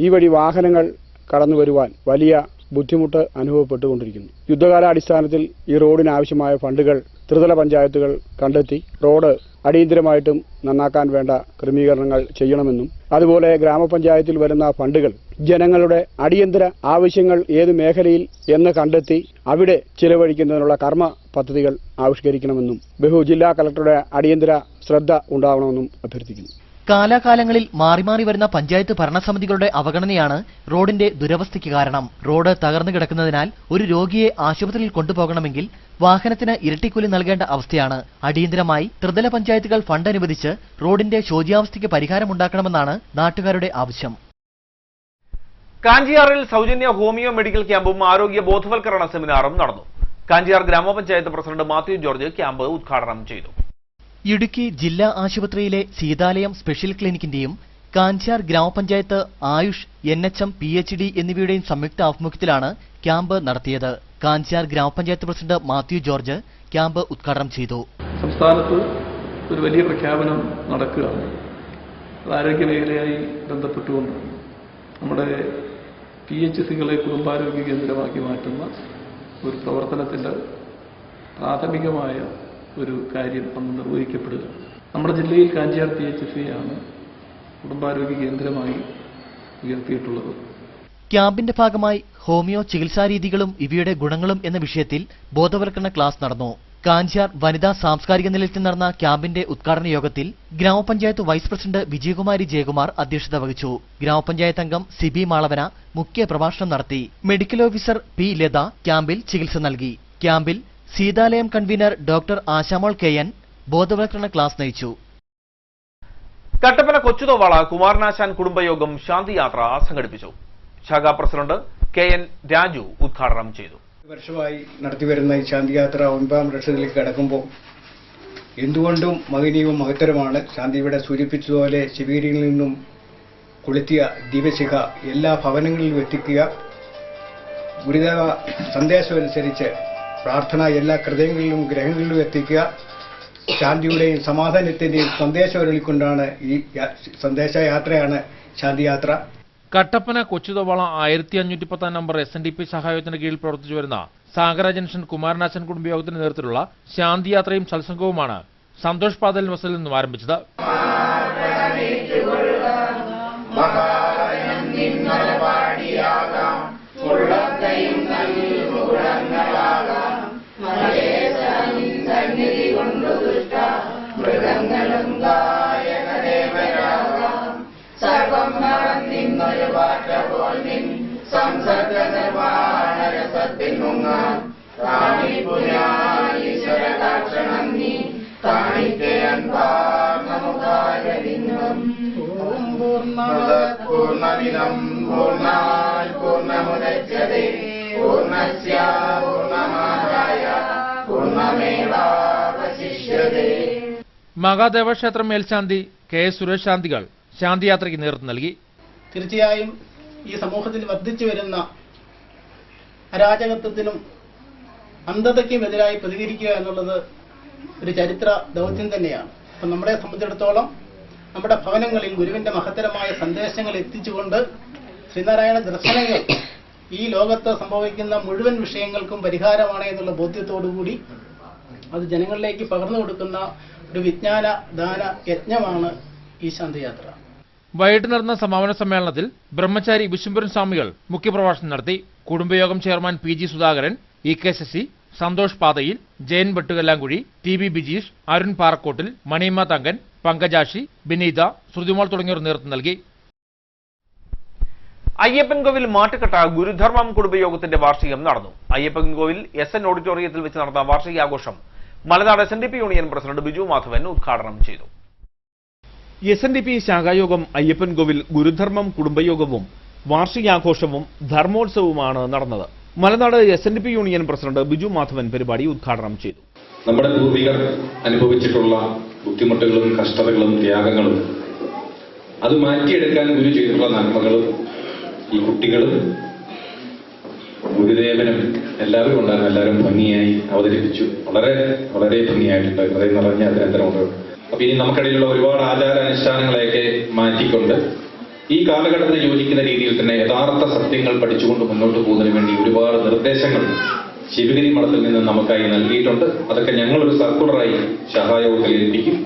Speaker 13: ഈ വഴി വാഹനങ്ങൾ കടന്നു വരുവാൻ വലിയ ബുദ്ധിമുട്ട് അനുഭവപ്പെട്ടുകൊണ്ടിരിക്കുന്നു. യുദ്ധകാലാടിസ്ഥാനത്തിൽ ഈ റോഡിന് ആവശ്യമായ ഫണ്ടുകൾ ത്രിതല പഞ്ചായത്തുകൾ കണ്ടെത്തി റോഡ് അടിയന്തരമായിട്ടും നന്നാക്കാൻ വേണ്ട ക്രമീകരണങ്ങൾ ചെയ്യണമെന്നും അതുപോലെ ഗ്രാമപഞ്ചായത്തിൽ വരുന്ന ഫണ്ടുകൾ ജനങ്ങളുടെ അടിയന്തര ആവശ്യങ്ങൾ ഏത് മേഖലയിൽ എന്ന് കണ്ടെത്തി അവിടെ ചിലവഴിക്കുന്നതിനുള്ള കർമ്മ പദ്ധതികൾ ആവിഷ്കരിക്കണമെന്നും ജില്ലാ കളക്ടറുടെ അടിയന്തര ശ്രദ്ധ ഉണ്ടാവണമെന്നും അഭ്യർത്ഥിക്കുന്നു.
Speaker 4: കാലാകാലങ്ങളിൽ മാറി മാറി വരുന്ന പഞ്ചായത്ത് ഭരണസമിതികളുടെ അവഗണനയാണ് റോഡിന്റെ ദുരവസ്ഥയ്ക്ക് കാരണം. റോഡ് തകർന്നു കിടക്കുന്നതിനാൽ ഒരു രോഗിയെ ആശുപത്രിയിൽ കൊണ്ടുപോകണമെങ്കിൽ വാഹനത്തിന് ഇരട്ടിക്കൂലി നൽകേണ്ട അവസ്ഥയാണ്. അടിയന്തരമായി ത്രിതല പഞ്ചായത്തുകൾ ഫണ്ട് അനുവദിച്ച് റോഡിന്റെ ശോച്യാവസ്ഥയ്ക്ക് പരിഹാരമുണ്ടാക്കണമെന്നാണ് നാട്ടുകാരുടെ ആവശ്യം.
Speaker 1: കാഞ്ചിയാറിൽ സൗജന്യ ഹോമിയോ മെഡിക്കൽ ക്യാമ്പും ആരോഗ്യ ബോധവൽക്കരണ സെമിനാറും നടന്നു. കാഞ്ചിയാർ ഗ്രാമപഞ്ചായത്ത് പ്രസിഡന്റ് മാത്യു ജോർജ് ക്യാമ്പ് ഉദ്ഘാടനം ചെയ്തു.
Speaker 4: ഇടുക്കി ജില്ലാ ആശുപത്രിയിലെ സീതാലയം സ്പെഷ്യൽ ക്ലിനിക്കിന്റെയും കാഞ്ചിയാർ ഗ്രാമപഞ്ചായത്ത് ആയുഷ് NHM PhD എന്നിവയുടെയും സംയുക്ത ആഭിമുഖ്യത്തിലാണ് ക്യാമ്പ് നടത്തിയത്. കാഞ്ചിയാർ ഗ്രാമപഞ്ചായത്ത് പ്രസിഡന്റ് മാത്യു ജോർജ് ക്യാമ്പ് ഉദ്ഘാടനം ചെയ്തു.
Speaker 14: സംസ്ഥാനത്ത് ഒരു വലിയ പ്രഖ്യാപനം നടക്കുകയാണ്. ആരോഗ്യ മേഖലയായി ബന്ധപ്പെട്ടുകൊണ്ട് നമ്മുടെ PHCകളെ കുടുംബാരോഗ്യ കേന്ദ്രമാക്കി മാറ്റുന്ന ഒരു പ്രവർത്തനത്തിന്റെ പ്രാഥമികമായ ഒരു കാര്യം അന്ന് നിർവഹിക്കപ്പെടുക. നമ്മുടെ ജില്ലയിൽ കാഞ്ചിയാർ PHCയാണ് കുടുംബാരോഗ്യ കേന്ദ്രമായി ഉയർത്തിയിട്ടുള്ളത്.
Speaker 4: ക്യാമ്പിന്റെ ഭാഗമായി ഹോമിയോ ചികിത്സാരീതികളും ഇവയുടെ ഗുണങ്ങളും എന്ന വിഷയത്തിൽ ബോധവൽക്കരണ ക്ലാസ് നടന്നു. കാഞ്ചിയാർ വനിതാ സാംസ്കാരിക നിലയത്തിൽ നടന്ന ക്യാമ്പിന്റെ ഉദ്ഘാടന യോഗത്തിൽ ഗ്രാമപഞ്ചായത്ത് വൈസ് പ്രസിഡന്റ് വിജയകുമാരി ജയകുമാർ അധ്യക്ഷത വഹിച്ചു. ഗ്രാമപഞ്ചായത്ത് അംഗം സിബി മാളവന മുഖ്യ പ്രഭാഷണം നടത്തി. മെഡിക്കൽ ഓഫീസർ P ലത ക്യാമ്പിൽ ചികിത്സ നൽകി. ക്യാമ്പിൽ Seethalayam convener doctor Ashamol KN ബോധവൽക്കരണ ക്ലാസ് നയിച്ചു.
Speaker 1: കട്ടപ്പന കൊച്ചുതോവാള കുമാരനാശാൻ കുടുംബയോഗം ശാന്തിയാത്ര സംഘടിപ്പിച്ചു. ശാഖാ പ്രസിഡന്റ് KN രാജു ഉദ്ഘാടനം ചെയ്തു.
Speaker 15: വർഷമായി നടത്തിവരുന്ന ഈ ശാന്തിയാത്ര 9ാം വർഷത്തിലേക്ക് കടക്കുമ്പോൾ എന്തുകൊണ്ടും മഹനീയവും മഹത്തരമാണ്. ശാന്തിയുടെ സൂചിപ്പിച്ചതുപോലെ ശിബിരിയിൽ നിന്നും കൊളുത്തിയ ദീപശിഖ എല്ലാ ഭവനങ്ങളിലും എത്തിക്കുക, ഗുരുദേവ സന്ദേശമനുസരിച്ച് പ്രാർത്ഥന എല്ലാ ഹൃദയങ്ങളിലും ഗ്രഹങ്ങളിലും എത്തിക്കുക, ശാന്തിയുടെയും സമാധാനത്തിന്റെയും സന്ദേശം അരുളിക്കൊണ്ടാണ് ഈ സന്ദേശയാത്രയാണ് ശാന്തിയാത്ര.
Speaker 16: കട്ടപ്പന കൊച്ചുതോവാള 1510 നമ്പർ SNDP സഹായത്തിന് കീഴിൽ പ്രവർത്തിച്ചു വരുന്ന സാഗര ജംഗ്ഷൻ കുമാരനാശൻ കുടുംബയോഗത്തിന്റെ നേതൃത്വത്തിലുള്ള ശാന്തിയാത്രയും സത്സംഗവുമാണ് സന്തോഷ് പാതൽ വസലിൽ നിന്നും ആരംഭിച്ചത്. മഹാദേവ ക്ഷേത്രം മേൽശാന്തി KS സുരേഷ് ശാന്തികൾ ശാന്തിയാത്രയ്ക്ക് നേതൃത്വം നൽകി.
Speaker 17: തീർച്ചയായും ഈ സമൂഹത്തിൽ വർദ്ധിച്ചു വരുന്ന അരാജകത്വത്തിനും അന്ധതയ്ക്കുമെതിരായി പ്രതികരിക്കുക എന്നുള്ളത് ഒരു ചരിത്ര ദൗത്യം തന്നെയാണ്. അപ്പം നമ്മളെ സംബന്ധിച്ചിടത്തോളം നമ്മുടെ ഭവനങ്ങളിൽ ഗുരുവിന്റെ മഹത്തരമായ സന്ദേശങ്ങൾ എത്തിച്ചുകൊണ്ട് ശ്രീനാരായണ ദർശനങ്ങൾ ഈ ലോകത്ത് സംഭവിക്കുന്ന മുഴുവൻ വിഷയങ്ങൾക്കും പരിഹാരമാണ് എന്നുള്ള ബോധ്യത്തോടുകൂടി അത് ജനങ്ങളിലേക്ക് പകർന്നു കൊടുക്കുന്ന ഒരു വിജ്ഞാന ദാന യജ്ഞമാണ് ഈ ശാന്തിയാത്ര.
Speaker 16: വൈകിട്ട് നടന്ന സമാപന സമ്മേളനത്തിൽ ബ്രഹ്മചാരി വിശുംബരൻ സ്വാമികൾ മുഖ്യപ്രഭാഷണം നടത്തി. കുടുംബയോഗം chairman PG Sudhakaran, EK Sasi, Santhosh Pathayil, Jayan വെട്ടുകല്ലാങ്കുഴി, TB Bijeesh, Arun പാറക്കോട്ടിൽ, Maniyamma Thankan, പങ്കജാഷി, Bineetha, Sruthimol തുടങ്ങിയവർ നേതൃത്വം നൽകി.
Speaker 1: അയ്യപ്പൻകോവിൽ മാട്ടുകെട്ട ഗുരുധർമ്മം കുടുംബയോഗത്തിന്റെ വാർഷികം നടന്നു. അയ്യപ്പൻകോവിൽ SN ഓഡിറ്റോറിയത്തിൽ വെച്ച് നടന്ന വാർഷികാഘോഷം മലനാട് SNDP union president Biju Madhavan ഉദ്ഘാടനം ചെയ്തു. SNDP ശാഖായോഗം അയ്യപ്പൻകോവിൽ ഗുരുധർമ്മം കുടുംബയോഗവും വാർഷികാഘോഷവും ധർമ്മോത്സവവുമാണ് നടന്നത്. മലനാട് SNDP union president Biju Madhavan പരിപാടി ഉദ്ഘാടനം ചെയ്തു.
Speaker 18: നമ്മുടെ പൂർവികർ അനുഭവിച്ചിട്ടുള്ള ബുദ്ധിമുട്ടുകളും കഷ്ടതകളും ത്യാഗങ്ങളും അത് മാറ്റിയെടുക്കാൻ ഗുരു ചെയ്തിട്ടുള്ള നന്മകളും ഈ കുട്ടികളും ഗുരുദേവനും എല്ലാവരും ഉണ്ടായിരുന്നു. എല്ലാവരും ഭംഗിയായി അവതരിപ്പിച്ചു. വളരെ വളരെ ഭംഗിയായിട്ടുണ്ട്. ഹൃദയം നിറഞ്ഞ അഭിനന്ദനമുണ്ട്. അപ്പൊ ഇനി നമുക്കിടയിലുള്ള ഒരുപാട് ആചാരാനുഷ്ഠാനങ്ങളെയൊക്കെ മാറ്റിക്കൊണ്ട് ഈ കാലഘട്ടത്തിന് യോജിക്കുന്ന രീതിയിൽ തന്നെ യഥാർത്ഥ സത്യങ്ങൾ പഠിച്ചുകൊണ്ട് മുന്നോട്ട് പോകുന്നതിന് വേണ്ടി ഒരുപാട് നിർദ്ദേശങ്ങൾ ശിവഗിരി മഠത്തിൽ നിന്ന് നമുക്കായി നൽകിയിട്ടുണ്ട്. അതൊക്കെ ഞങ്ങളൊരു സർക്കുലറായി ശാഖായോഗത്തിൽ ഏൽപ്പിക്കും.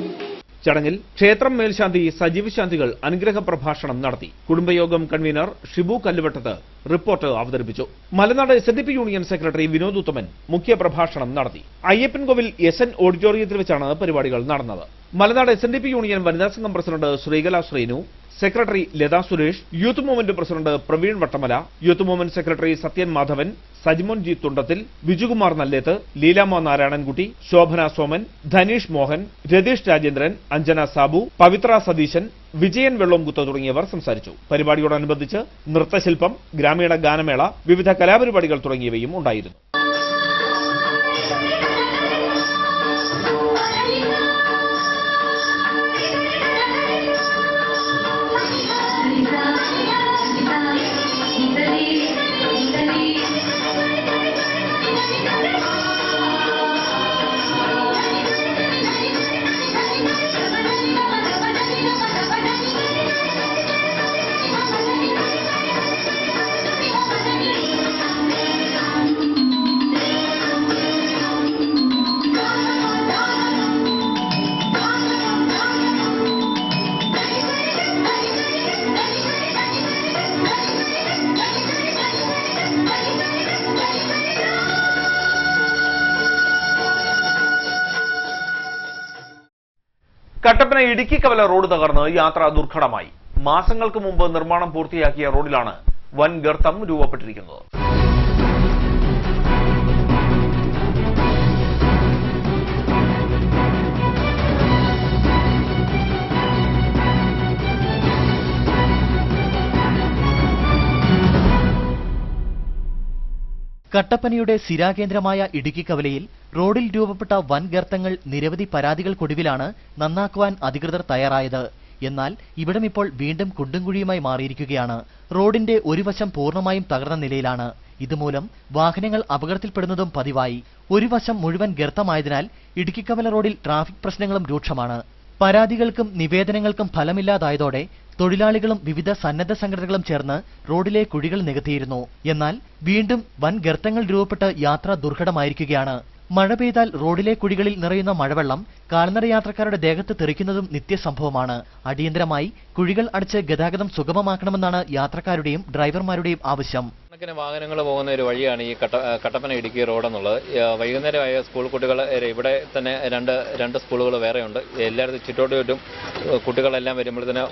Speaker 1: ചടങ്ങിൽ ക്ഷേത്രം മേൽശാന്തി സജീവ് ശാന്തികൾ അനുഗ്രഹ പ്രഭാഷണം നടത്തി. കുടുംബയോഗം കൺവീനർ ഷിബു കല്ലുവട്ടത്ത് റിപ്പോർട്ട് അവതരിപ്പിച്ചു. മലനാട് SNDP യൂണിയൻ സെക്രട്ടറി വിനോദ് ഉത്തമൻ മുഖ്യപ്രഭാഷണം നടത്തി. അയ്യപ്പൻകോവിൽ SN ഓഡിറ്റോറിയത്തിൽ വെച്ചാണ് പരിപാടികൾ നടന്നത്. മലനാട് SNDP യൂണിയൻ വനിതാ സംഘം president Sreekala Sreenu, secretary Latha Suresh, youth movement president Praveen Vattamala, youth movement secretary Sathyan Madhavan, Sajimon G Thundathil, Vijukumar Nallethu, Leelamma Narayanankutty, Shobhana Soman, Dhanish Mohan, Ratheesh Rajendran, Anjana Sabu, Pavithra Satheesan, Vijayan Vellomkuthu തുടങ്ങിയവർ സംസാരിച്ചു. പരിപാടിയോടനുബന്ധിച്ച് നൃത്തശില്പം, ഗ്രാമീണ ഗാനമേള, വിവിധ കലാപരിപാടികൾ തുടങ്ങിയവയും ഉണ്ടായിരുന്നു. കട്ടപ്പന ഇടുക്കി കവല റോഡ് തകർന്ന് യാത്ര ദുർഘടമായി. മാസങ്ങൾക്ക് മുമ്പ് നിർമ്മാണം പൂർത്തിയാക്കിയ റോഡിലാണ് വൻ ഗർത്തം രൂപപ്പെട്ടിരിക്കുന്നത്.
Speaker 4: കട്ടപ്പനയുടെ സ്ഥിരാകേന്ദ്രമായ ഇടുക്കി കവലയിൽ റോഡിൽ രൂപപ്പെട്ട വൻ ഗർത്തങ്ങൾ നിരവധി പരാതികൾക്കൊടുവിലാണ് നന്നാക്കുവാൻ അധികൃതർ തയ്യാറായത്. എന്നാൽ ഇവിടം ഇപ്പോൾ വീണ്ടും കുണ്ടും കുഴിയുമായി മാറിയിരിക്കുകയാണ്. റോഡിന്റെ ഒരു വശം പൂർണ്ണമായും തകർന്ന നിലയിലാണ്. ഇതുമൂലം വാഹനങ്ങൾ അപകടത്തിൽപ്പെടുന്നതും പതിവായി. ഒരു വശം മുഴുവൻ ഗർത്തമായതിനാൽ ഇടുക്കിക്കവല റോഡിൽ ട്രാഫിക് പ്രശ്നങ്ങളും രൂക്ഷമാണ്. പരാതികൾക്കും നിവേദനങ്ങൾക്കും ഫലമില്ലാതായതോടെ തൊഴിലാളികളും വിവിധ സന്നദ്ധ സംഘടനകളും ചേർന്ന് റോഡിലെ കുഴികൾ നികത്തിയിരുന്നു. എന്നാൽ വീണ്ടും വൻ ഗർത്തങ്ങൾ രൂപപ്പെട്ട് യാത്ര ദുർഘടമായിരിക്കുകയാണ്. മഴ പെയ്താൽ റോഡിലെ കുഴികളിൽ നിറയുന്ന മഴവെള്ളം കാൽനട യാത്രക്കാരുടെ ദേഹത്ത് തെറിക്കുന്നതും നിത്യസംഭവമാണ്. അടിയന്തരമായി കുഴികൾ അടച്ച് ഗതാഗതം സുഗമമാക്കണമെന്നാണ് യാത്രക്കാരുടെയും ഡ്രൈവർമാരുടെയും ആവശ്യം.
Speaker 19: കണക്കിന് വാഹനങ്ങൾ പോകുന്ന ഒരു വഴിയാണ് ഈ കട്ടപ്പന ഇടുക്കി റോഡ് എന്നുള്ളത്. വൈകുന്നേരമായ സ്കൂൾ കുട്ടികൾ ഇവിടെ തന്നെ രണ്ട് സ്കൂളുകൾ വേറെയുണ്ട്. എല്ലായിടത്തും ചുറ്റോട്ടും കുട്ടികളെല്ലാം വരുമ്പോഴത്തേന്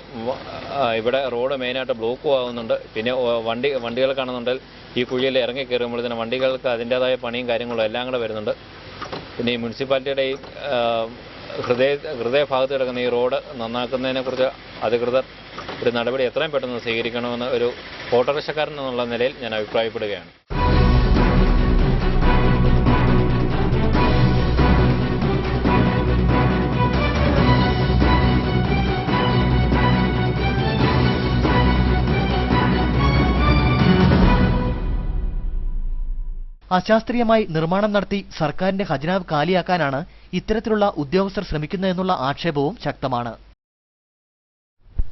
Speaker 19: ഇവിടെ റോഡ് മെയിനായിട്ട് ബ്ലോക്കും ആകുന്നുണ്ട്. പിന്നെ വണ്ടികൾ കാണുന്നുണ്ടെങ്കിൽ ഈ കുഴിയിൽ ഇറങ്ങി കയറുമ്പോഴത്തേന് വണ്ടികൾക്ക് അതിൻ്റേതായ പണിയും കാര്യങ്ങളും എല്ലാം കൂടെ വരുന്നുണ്ട്. പിന്നെ ഈ മുനിസിപ്പാലിറ്റിയുടെയും ഹൃദയഭാഗത്ത് കിടക്കുന്ന ഈ റോഡ് നന്നാക്കുന്നതിനെക്കുറിച്ച് അധികൃതർ ഒരു നടപടി എത്രയും പെട്ടെന്ന് സ്വീകരിക്കണമെന്ന് ഒരു ഓട്ടോറിക്ഷക്കാരൻ എന്നുള്ള നിലയിൽ ഞാൻ അഭിപ്രായപ്പെടുകയാണ്.
Speaker 4: അശാസ്ത്രീയമായി നിർമ്മാണം നടത്തി സർക്കാരിന്റെ ഖജനാവ് കാലിയാക്കാനാണ് ഇത്തരത്തിലുള്ള ഉദ്യോഗസ്ഥർ ശ്രമിക്കുന്നതെന്നുള്ള ആക്ഷേപവും ശക്തമാണ്.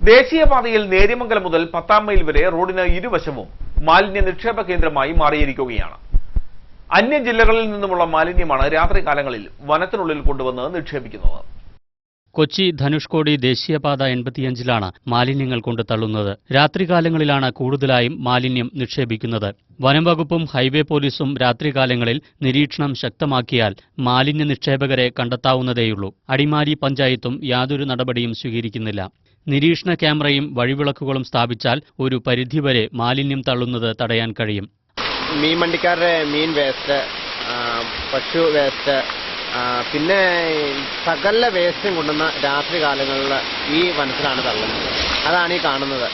Speaker 1: ദേശീയപാതയിൽ നേര്യമംഗലം മുതൽ 10 മൈൽ വരെ റോഡിന് ഇരുവശവും മാലിന്യ നിക്ഷേപ കേന്ദ്രമായി മാറിയിരിക്കുകയാണ്. അന്യ ജില്ലകളിൽ നിന്നുമുള്ള മാലിന്യമാണ് രാത്രികാലങ്ങളിൽ വനത്തിനുള്ളിൽ കൊണ്ടുവന്ന് നിക്ഷേപിക്കുന്നത്.
Speaker 5: കൊച്ചി ധനുഷ്കോടി ദേശീയപാത 85-ലാണ് മാലിന്യങ്ങൾ കൊണ്ട് തള്ളുന്നത്. രാത്രികാലങ്ങളിലാണ് കൂടുതലായും മാലിന്യം നിക്ഷേപിക്കുന്നത്. വനംവകുപ്പും ഹൈവേ പോലീസും രാത്രികാലങ്ങളിൽ നിരീക്ഷണം ശക്തമാക്കിയാൽ മാലിന്യ നിക്ഷേപകരെ കണ്ടെത്താവുന്നതേയുള്ളൂ. അടിമാലി പഞ്ചായത്തും യാതൊരു നടപടിയും സ്വീകരിക്കുന്നില്ല. നിരീക്ഷണ ക്യാമറയും വഴിവിളക്കുകളും സ്ഥാപിച്ചാൽ ഒരു പരിധിവരെ മാലിന്യം തള്ളുന്നത് തടയാൻ കഴിയും.
Speaker 12: മീൻ വണ്ടിക്കാരുടെ മീൻ വേസ്റ്റ്, പശു വേസ്റ്റ്, പിന്നെ സകല വേസ്റ്റും കൊണ്ടുവന്ന് രാത്രി കാലങ്ങളിൽ ഈ വനത്തിലാണ് തള്ളുന്നത്. അതാണ് ഈ കാണുന്നത്.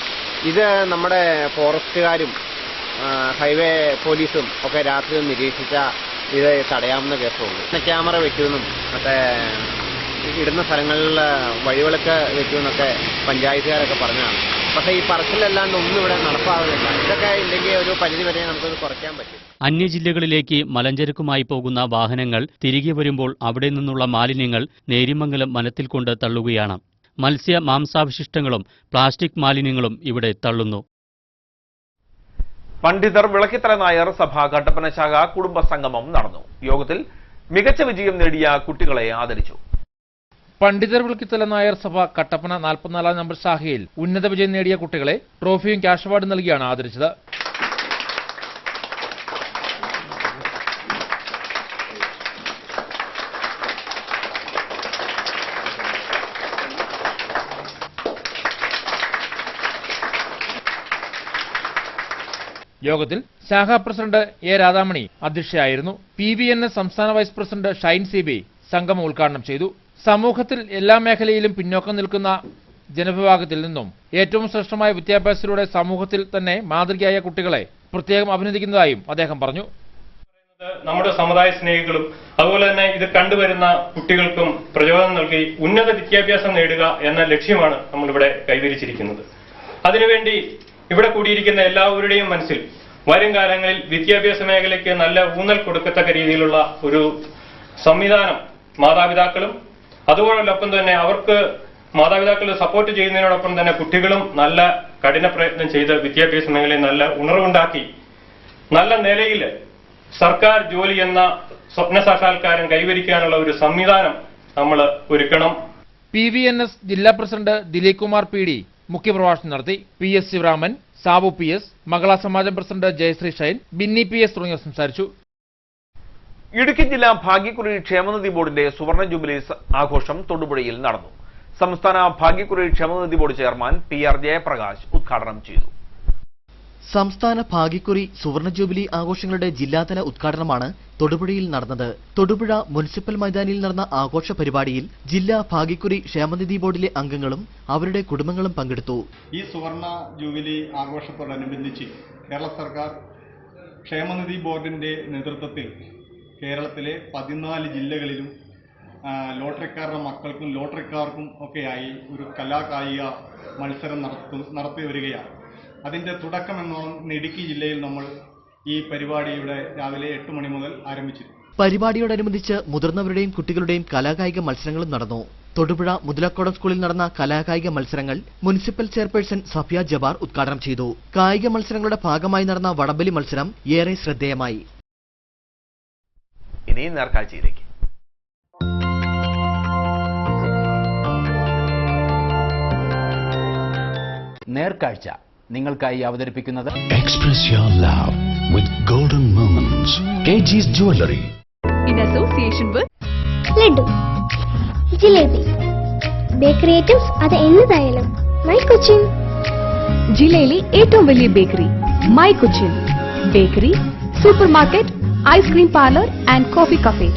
Speaker 12: ഇത് നമ്മുടെ ഫോറസ്റ്റുകാരും ഹൈവേ പോലീസും ഒക്കെ രാത്രി നിരീക്ഷിച്ചാൽ ഇത് തടയാവുന്ന കേസുള്ളൂ. ക്യാമറ വെക്കുമെന്നും മറ്റേ ഇടുന്ന സ്ഥലങ്ങളിൽ വഴിവിളക്ക് വെക്കുമെന്നൊക്കെ പഞ്ചായത്തുകാരൊക്കെ പറഞ്ഞതാണ്. പക്ഷേ ഈ പറച്ചിലല്ലാണ്ട് ഒന്നും ഇവിടെ നടപ്പാകുന്നില്ല. ഇതൊക്കെ ഇല്ലെങ്കിൽ ഒരു പരിധി വരെ നമുക്കത് കുറയ്ക്കാൻ പറ്റും.
Speaker 5: അന്യജില്ലകളിലേക്ക് മലഞ്ചരക്കുമായി പോകുന്ന വാഹനങ്ങൾ തിരികെ വരുമ്പോൾ അവിടെ നിന്നുള്ള മാലിന്യങ്ങൾ നേര്യമംഗലം വനത്തിൽ കൊണ്ട് തള്ളുകയാണ്. മത്സ്യ മാംസാവശിഷ്ടങ്ങളും പ്ലാസ്റ്റിക് മാലിന്യങ്ങളും ഇവിടെ തള്ളുന്നു.
Speaker 1: പണ്ഡിതർ വിളക്കിത്തല നായർ സഭ കട്ടപ്പന ശാഖ കുടുംബ സംഗമം നടന്നു. യോഗത്തിൽ മികച്ച വിജയം നേടിയ കുട്ടികളെ ആദരിച്ചു.
Speaker 16: പണ്ഡിതർ വിളക്കിത്തല നായർ സഭ കട്ടപ്പന 44 നമ്പർ ശാഖയിൽ ഉന്നത വിജയം നേടിയ കുട്ടികളെ ട്രോഫിയും ക്യാഷ് അവാർഡും നൽകിയാണ് ആദരിച്ചത്. യോഗത്തിൽ ശാഖാ പ്രസിഡന്റ് എ രാധാമണി അധ്യക്ഷയായിരുന്നു. PVNS സംസ്ഥാന വൈസ് പ്രസിഡന്റ് ഷൈൻ CB സംഗമം ഉദ്ഘാടനം ചെയ്തു. സമൂഹത്തിൽ എല്ലാ മേഖലയിലും പിന്നോക്കം നിൽക്കുന്ന ജനവിഭാഗത്തിൽ നിന്നും ഏറ്റവും ശ്രേഷ്ഠമായ വിദ്യാഭ്യാസത്തിലൂടെ സമൂഹത്തിൽ തന്നെ മാതൃകയായ കുട്ടികളെ പ്രത്യേകം അഭിനന്ദിക്കുന്നതായും അദ്ദേഹം പറഞ്ഞു.
Speaker 20: നമ്മുടെ സമുദായ സ്നേഹികളും അതുപോലെ തന്നെ ഇത് കണ്ടുവരുന്ന കുട്ടികൾക്കും പ്രചോദനം നൽകി ഉന്നത വിദ്യാഭ്യാസം നേടുക എന്ന ലക്ഷ്യമാണ് നമ്മളിവിടെ കൈവരിച്ചിരിക്കുന്നത്. അതിനുവേണ്ടി ഇവിടെ കൂടിയിരിക്കുന്ന എല്ലാവരുടെയും മനസ്സിൽ വരും കാലങ്ങളിൽ വിദ്യാഭ്യാസ മേഖലയ്ക്ക് നല്ല ഊന്നൽ കൊടുക്കത്തക്ക രീതിയിലുള്ള ഒരു സംവിധാനം മാതാപിതാക്കളും അതോടൊപ്പം തന്നെ അവർക്ക് മാതാപിതാക്കൾ സപ്പോർട്ട് ചെയ്യുന്നതിനോടൊപ്പം തന്നെ കുട്ടികളും നല്ല കഠിന പ്രയത്നം ചെയ്ത് വിദ്യാഭ്യാസ മേഖലയിൽ നല്ല ഉണർവുണ്ടാക്കി നല്ല നിലയിൽ സർക്കാർ ജോലി എന്ന സ്വപ്ന സാക്ഷാത്കാരം കൈവരിക്കാനുള്ള ഒരു സംവിധാനം നമ്മൾ ഒരുക്കണം.
Speaker 16: PVNS ജില്ലാ പ്രസിഡന്റ് ദിലീപ് കുമാർ PD മുഖ്യപ്രഭാഷണം നടത്തി. PS ശിവരാമൻ, സാബു PS, മകളാ സമാജം പ്രസിഡന്റ് ജയശ്രീ ഷൈൻ, ബിന്നി PS തുടങ്ങിയവർ സംസാരിച്ചു.
Speaker 1: ഇടുക്കി ജില്ലാ ഭാഗ്യക്കുറി ക്ഷേമനിധി ബോർഡിന്റെ സുവർണ ജൂബിലി ആഘോഷം തൊടുപുഴയിൽ നടന്നു. സംസ്ഥാന ഭാഗ്യക്കുറി ക്ഷേമനിധി ബോർഡ് ചെയർമാൻ PR ജയപ്രകാശ് ഉദ്ഘാടനം ചെയ്തു.
Speaker 4: സംസ്ഥാന ഭാഗ്യക്കുറി സുവർണ ജൂബിലി ആഘോഷങ്ങളുടെ ജില്ലാതല ഉദ്ഘാടനമാണ് തൊടുപുഴയിൽ നടന്നത്. തൊടുപുഴ മുനിസിപ്പൽ മൈതാനിയിൽ നടന്ന ആഘോഷ പരിപാടിയിൽ ജില്ലാ ഭാഗ്യക്കുറി ക്ഷേമനിധി ബോർഡിലെ അംഗങ്ങളും അവരുടെ കുടുംബങ്ങളും പങ്കെടുത്തു.
Speaker 21: ഈ സുവർണ ജൂബിലി ആഘോഷത്തോടനുബന്ധിച്ച് കേരള സർക്കാർ ക്ഷേമനിധി ബോർഡിൻ്റെ നേതൃത്വത്തിൽ കേരളത്തിലെ 14 ജില്ലകളിലും ലോട്ടറിക്കാരുടെ മക്കൾക്കും ലോട്ടറിക്കാർക്കും ഒക്കെയായി ഒരു കലാകായിക മത്സരം നടത്തി വരികയാണ്. അതിൻ്റെ തുടക്കം എന്നോണം ഇടുക്കി ജില്ലയിൽ നമ്മൾ ഈ പരിപാടിയുടെ രാവിലെ 8 മണി മുതൽ ആരംഭിച്ചിരുന്നു.
Speaker 4: പരിപാടിയോടനുബന്ധിച്ച് മുതിർന്നവരുടെയും കുട്ടികളുടെയും കലാകായിക മത്സരങ്ങളും നടന്നു. തൊടുപുഴ മുതലക്കോടം സ്കൂളിൽ നടന്ന കലാകായിക മത്സരങ്ങൾ മുനിസിപ്പൽ ചെയർപേഴ്സൺ സഫിയ ജബാർ ഉദ്ഘാടനം ചെയ്തു. കായിക മത്സരങ്ങളുടെ ഭാഗമായി നടന്ന വടംവലി മത്സരം ഏറെ ശ്രദ്ധേയമായി.
Speaker 1: ഇനി നേർക്കാഴ്ചയിലേക്ക്.
Speaker 22: നേർക്കാഴ്ച നിങ്ങൾക്കായി അവതരിപ്പിക്കുന്നത്
Speaker 3: Express your love with golden moments. KG's Jewelry.
Speaker 23: In association with
Speaker 24: laddu, jalebi, bakery items അത് എന്നതായാലും മൈ കൊച്ചിൻ.
Speaker 23: ജില്ലയിലെ ഏറ്റവും വലിയ bakery my Cochin. Bakery, super market, ice cream parlour and coffee cafe.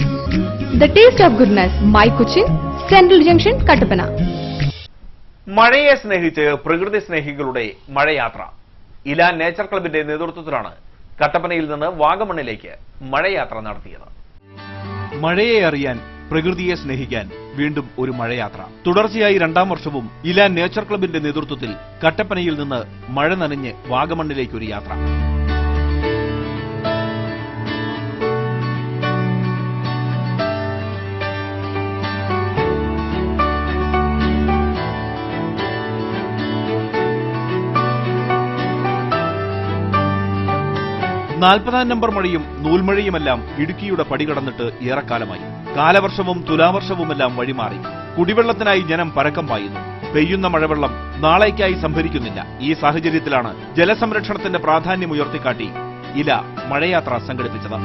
Speaker 23: The taste of goodness. My Cochin, central junction, Kattappana.
Speaker 1: മഴയെ സ്നേഹിച്ച് പ്രകൃതി സ്നേഹികളുടെ മഴയാത്ര ഇല nature ക്ലബിന്റെ നേതൃത്വത്തിലാണ് കട്ടപ്പനയിൽ നിന്ന് വാഗമണ്ണിലേക്ക് മഴയാത്ര നടത്തിയത്. മഴയെ അറിയാൻ, പ്രകൃതിയെ സ്നേഹിക്കാൻ വീണ്ടും ഒരു മഴയാത്ര. തുടർച്ചയായി 2ാം വർഷവും ഇല നേച്ചർ ക്ലബിന്റെ നേതൃത്വത്തിൽ കട്ടപ്പനയിൽ നിന്ന് മഴ നനഞ്ഞ് വാഗമണ്ണിലേക്കൊരു യാത്ര. നാൽപ്പതാം നമ്പർ മഴയും നൂൽമഴയുമെല്ലാം ഇടുക്കിയുടെ പടികടന്നിട്ട് ഏറെക്കാലമായി. കാലവർഷവും തുലാവർഷവുമെല്ലാം വഴിമാറി. കുടിവെള്ളത്തിനായി ജനം പരക്കം പായുന്നു. പെയ്യുന്ന മഴവെള്ളം നാളേക്കായി സംഭരിക്കുന്നില്ല. ഈ സാഹചര്യത്തിലാണ് ജലസംരക്ഷണത്തിന്റെ പ്രാധാന്യം ഉയർത്തിക്കാട്ടി ഇല മഴയാത്ര സംഘടിപ്പിച്ചത്.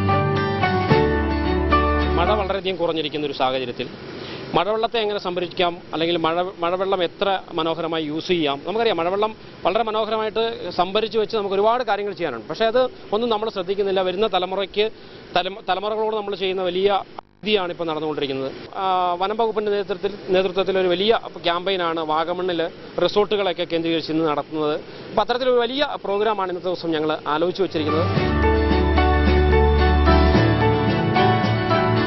Speaker 25: മഴ വളരെയധികം കുറഞ്ഞിരിക്കുന്ന ഒരു സാഹചര്യത്തിൽ മഴവെള്ളത്തെ എങ്ങനെ സംഭരിക്കാം, അല്ലെങ്കിൽ മഴവെള്ളം എത്ര മനോഹരമായി യൂസ് ചെയ്യാം. നമുക്കറിയാം മഴവെള്ളം വളരെ മനോഹരമായിട്ട് സംഭരിച്ചു വെച്ച് നമുക്ക് ഒരുപാട് കാര്യങ്ങൾ ചെയ്യാനുണ്ട്. പക്ഷേ അത് ഒന്നും നമ്മൾ ശ്രദ്ധിക്കുന്നില്ല. വരുന്ന തലമുറകളോട് നമ്മൾ ചെയ്യുന്ന വലിയ രീതിയാണ് ഇപ്പോൾ നടന്നുകൊണ്ടിരിക്കുന്നത്. വനം വകുപ്പിന്റെ നേതൃത്വത്തിൽ ഒരു വലിയ ക്യാമ്പയിനാണ് വാഗമണ്ണിൽ റിസോർട്ടുകളൊക്കെ കേന്ദ്രീകരിച്ച് ഇന്ന് നടത്തുന്നത്. അപ്പോൾ അത്തരത്തിലൊരു വലിയ പ്രോഗ്രാമാണ് ഇന്നത്തെ ദിവസം ഞങ്ങൾ ആലോചിച്ച് വെച്ചിരിക്കുന്നത്.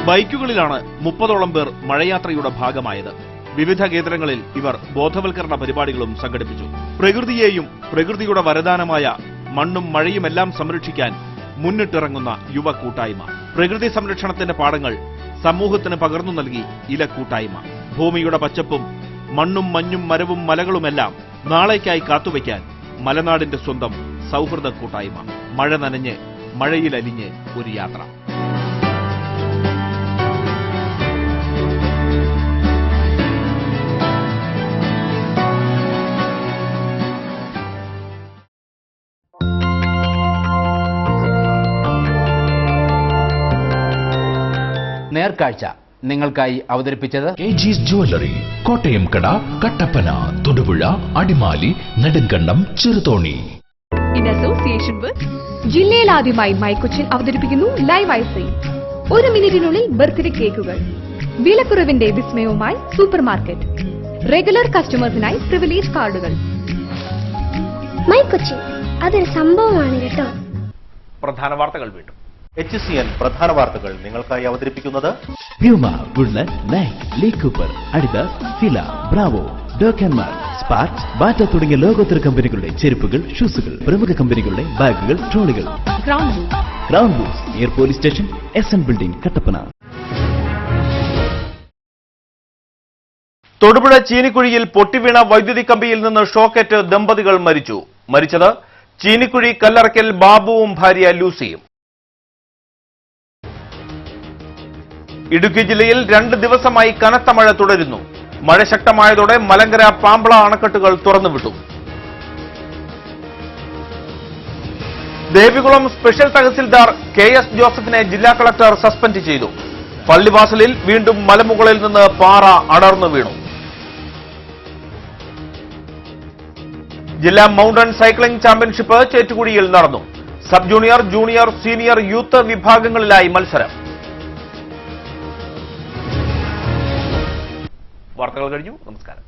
Speaker 1: ബൈക്കുകളിലാണ് 30ഓളം പേർ മഴയാത്രയുടെ ഭാഗമായത്. വിവിധ കേന്ദ്രങ്ങളിൽ ഇവർ ബോധവൽക്കരണ പരിപാടികളും സംഘടിപ്പിച്ചു. പ്രകൃതിയെയും പ്രകൃതിയുടെ വരദാനമായ മണ്ണും മഴയുമെല്ലാം സംരക്ഷിക്കാൻ മുന്നിട്ടിറങ്ങുന്ന യുവ കൂട്ടായ്മ. പ്രകൃതി സംരക്ഷണത്തിന്റെ പാഠങ്ങൾ സമൂഹത്തിന് പകർന്നു നൽകി ഇല കൂട്ടായ്മ. ഭൂമിയുടെ പച്ചപ്പും മണ്ണും മഞ്ഞും മരവും മലകളുമെല്ലാം നാളേക്കായി കാത്തുവയ്ക്കാൻ മലനാടിന്റെ സ്വന്തം സൗഹൃദ കൂട്ടായ്മ. മഴ നനഞ്ഞ് മഴയിലലിഞ്ഞ് ഒരു യാത്ര.
Speaker 22: നേർക്കാഴ്ച നിങ്ങൾക്കായി അവതരിപ്പിച്ചത്
Speaker 3: KG's Jewelry. കോട്ടയം കട, Kattappana, Thodupuzha, Adimali, Nedumkandam, Cheruthoni.
Speaker 23: In association with ജില്ലയിൽ ആദ്യമായി മൈ കൊച്ചിൻ അവതരിപ്പിക്കുന്നു ലൈവ് ഐസ്ക്രീം. 1 മിനിറ്റിനുള്ളിൽ ബർത്ത്ഡേ കേക്കുകൾ. വിലക്കുറവിന്റെ വിസ്മയവുമായി സൂപ്പർ മാർക്കറ്റ്. റെഗുലർ കസ്റ്റമേഴ്സിനായി പ്രിവിലേജ് കാർഡുകൾ.
Speaker 24: മൈ കൊച്ചിൻ അതൊരു സംഭവമാണ് കേട്ടോ.
Speaker 1: പ്രധാന വാർത്തകൾ വീണ്ടും.
Speaker 2: HCN പ്രധാന വാർത്തകൾ നിങ്ങൾക്കായി അവതരിപ്പിക്കുന്നത്
Speaker 3: Puma, Woodland, Nike, Lee Cooper, Adidas, Fila, Bravo, ഡോക്കന്മാർ, സ്പാർക്സ്, ബാറ്റ തുടങ്ങിയ ലോകോത്തര കമ്പനികളുടെ ചെരുപ്പുകൾ, ഷൂസുകൾ, പ്രമുഖ കമ്പനികളുടെ ബാഗുകൾ, ട്രോളികൾ. Crown boots near police station, SN building, Kattappana.
Speaker 1: Thodupuzha ചീനിക്കുഴിയിൽ പൊട്ടിവീണ വൈദ്യുതി കമ്പിയിൽ നിന്ന് ഷോക്കേറ്റ് ദമ്പതികൾ മരിച്ചു. മരിച്ചത് ചീനിക്കുഴി കല്ലറയ്ക്കൽ ബാബുവും ഭാര്യ ലൂസിയും. ഇടുക്കി ജില്ലയിൽ 2 ദിവസമായി കനത്ത മഴ തുടരുന്നു. മഴ ശക്തമായതോടെ മലങ്കര, പാമ്പള അണക്കെട്ടുകൾ തുറന്നുവിട്ടു. ദേവികുളം സ്പെഷ്യൽ തഹസിൽദാർ KS ജോസഫിനെ ജില്ലാ കളക്ടർ സസ്പെൻഡ് ചെയ്തു. പള്ളിവാസലിൽ വീണ്ടും മലമുകളിൽ നിന്ന് പാറ അടർന്നു വീണു. ജില്ലാ മൗണ്ടൻ സൈക്ലിംഗ് ചാമ്പ്യൻഷിപ്പ് ചേറ്റുകുഴിയിൽ നടന്നു. Sub junior, junior, senior, youth വിഭാഗങ്ങളിലായി മത്സരം. വാർത്തകൾ കഴിഞ്ഞു. നമസ്കാരം.